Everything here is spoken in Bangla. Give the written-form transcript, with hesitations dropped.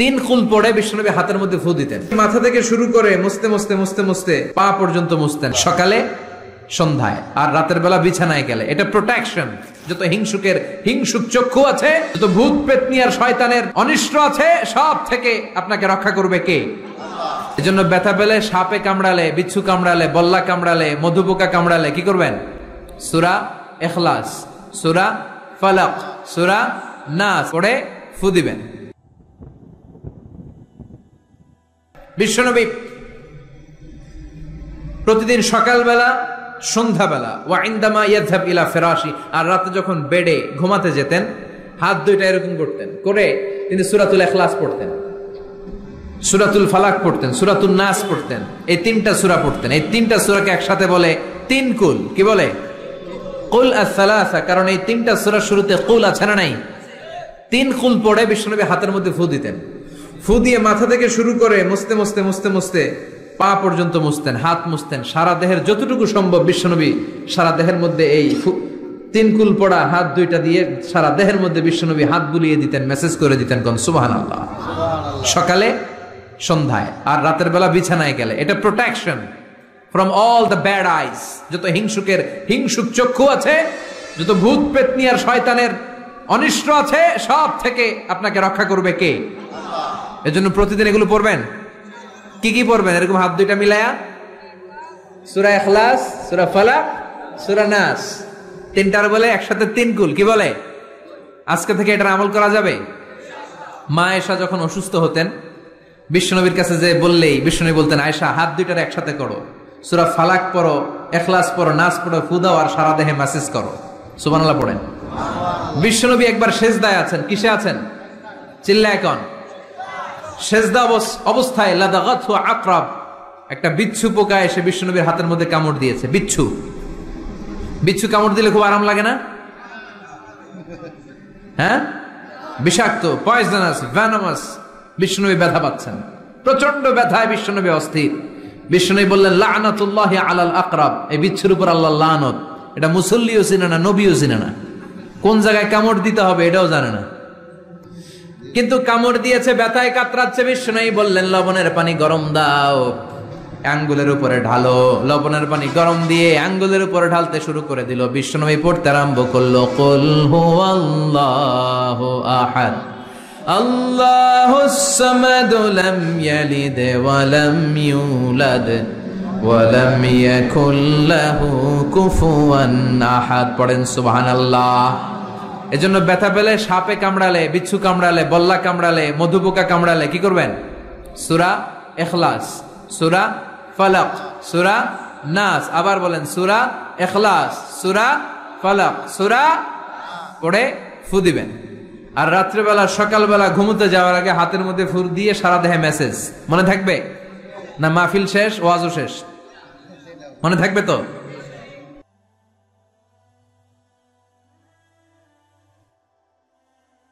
তিন কুল পড়ে বিশ্বনবী হাতের মধ্যে ফু দিতেন। মাথা থেকে শুরু করে মুছতে মুছতে মুছতে মুছতে পা পর্যন্ত মুছতেন, সকালে সন্ধ্যায় আর রাতের বেলা বিছানায় গেলে। এটা প্রোটেকশন। যত হিংসুক চক্ষু আছে, যত ভূত পেতনি আর শয়তানের অনিষ্ট আছে, সব থেকে আপনাকে রক্ষা করবে কে? এজন্য ব্যথা পেলে, সাপে কামড়ালে, বিচ্ছু কামড়ালে, বল্লা কামড়ালে, মধুপোকা কামড়ালে কি করবেন? সূরা ইখলাস, সূরা ফালাক, সূরা নাস পড়ে ফু দিবেন। বিশ্বনবী প্রতিদিন সকালবেলা, সন্ধ্যাবেলা, ওয়া ইনদামা ইয়াযহাব ইলা ফিরাশি, আর রাতে যখন বেডে ঘুমাতে যেতেন, হাত দুইটা এরকম করতেন, করে তিনি সূরাতুল ইখলাস পড়তেন, সূরাতুল ফালাক পড়তেন, সূরাতুন নাস পড়তেন। এই তিনটা সূরা পড়তেন। এই তিনটা সূরাকে একসাথে বলে তিন কুল। কি বলে? কুল আস-সালাসা। কারণ এই তিনটা সূরার শুরুতে কুল আছে না নাই? তিন কুল পড়ে বিশ্বনবী হাতের মধ্যে ফু দিতেন। ফু দিয়ে মাথা থেকে শুরু করে মুছতে মুছতে মুছতে মুছতে পা পর্যন্ত মুছতেন, হাত মুছতেন, সারা দেহের যতটুকু সম্ভব বিশ্বনবী সারা দেহের মধ্যে এই তিন কুল পড়া হাত দুইটা দিয়ে সারা দেহের মধ্যে বিশ্বনবী হাত বুলিয়ে দিতেন, মেসেজ করে দিতেন, কোন সুবহানাল্লাহ। সকালে, সন্ধ্যায় আর রাতের বেলা বিছানায় গেলে। এটা protection from all the bad আইস। যত হিংসুক চক্ষু আছে, যত ভূত পেতনি আর শয়তানের অনিষ্ট আছে, সব থেকে আপনাকে রক্ষা করবে কে? এজন্য প্রতিদিন এগুলো পড়বেন। কি কি পড়বেন? এরকম হাত দুইটা মিলায়া সূরা ইখলাস, সূরা ফালাক, সূরা নাস, তিনটার বলে একসাথে তিন কুল। কি বলে? আজকে থেকে এটার আমল করা যাবে। মা আয়েশা যখন অসুস্থ হতেন, বিশ্বনবীর কাছে যে বললেই বিশ্বনবী বলতেন, আয়েশা হাত দুইটার একসাথে করো, সূরা ফালাক পড়ো, ইখলাস পড়ো, নাস পড়ো, ফু দাও আর সারা দেহে মাসেজ করো। সুবহানাল্লাহ পড়েন। বিশ্বনবী একবার সেজদায় আছেন। কিসে আছেন? চিল্লায় এখন। সেজদা অবস্থায় লাদাগাতহু আকরাব, একটা বিচ্ছু পোকা এসে বিশ্বনবীর হাতের মধ্যে কামড় দিয়েছে। বিচ্ছু কামড় দিলে খুব আরাম লাগে না? হ্যাঁ, বিষাক্ত, পয়জনাস, ভেনামাস। বিশ্বনবী ব্যথা পাচ্ছেন, প্রচন্ড ব্যথায় বিশ্বনবী অস্থির। বিশ্বনবী বললেন, লা'নাতুল্লাহি আলাল আকরাব, এই বিচ্ছুর উপর আল্লাহর লানত। এটা মুসল্লিও চিনে না, নবীও চিনে না, কোন জায়গায় কামড় দিতে হবে এটাও জানে না। কিন্তু কামড় দিয়েছে, ব্যথায় কাতরাচ্ছে। বিশ্বনবী বললেন, লবণের পানি গরম দাও, আঙ্গুলের উপরে ঢালো। লবণের পানি গরম দিয়ে আঙ্গুলের উপরে ঢালতে শুরু করে দিল। বিশ্বনবী পড়তে আরম্ভ করলো, কুল হুয়াল্লাহু আহাদ, আল্লাহুস সামাদ, লাম ইয়ালিদ ওয়া লাম ইউলাদ ওয়া লাম ইয়াকুল লাহু কুফুয়ান আহাদ। পড়েন সুবহানাল্লাহ। এজন্য ব্যথা পেলে, সাপে কামড়ালে, বিচ্ছু কামড়ালে, বল্লা কামড়ালে, মধুপোকা কামড়ালে কি করবেন? সূরা ইখলাস, সূরা ফালাক, সূরা নাস। আবার বলেন, সূরা ইখলাস, সূরা ফালাক, সূরা পড়ে ফু দিবেন। আর রাত্রেবেলা, সকালবেলা ঘুমোতে যাওয়ার আগে হাতের মধ্যে ফু দিয়ে সারা দেহে মেসেজ। মনে থাকবে না? মাহফিল শেষ, ওয়াজও শেষ, মনে থাকবে তো?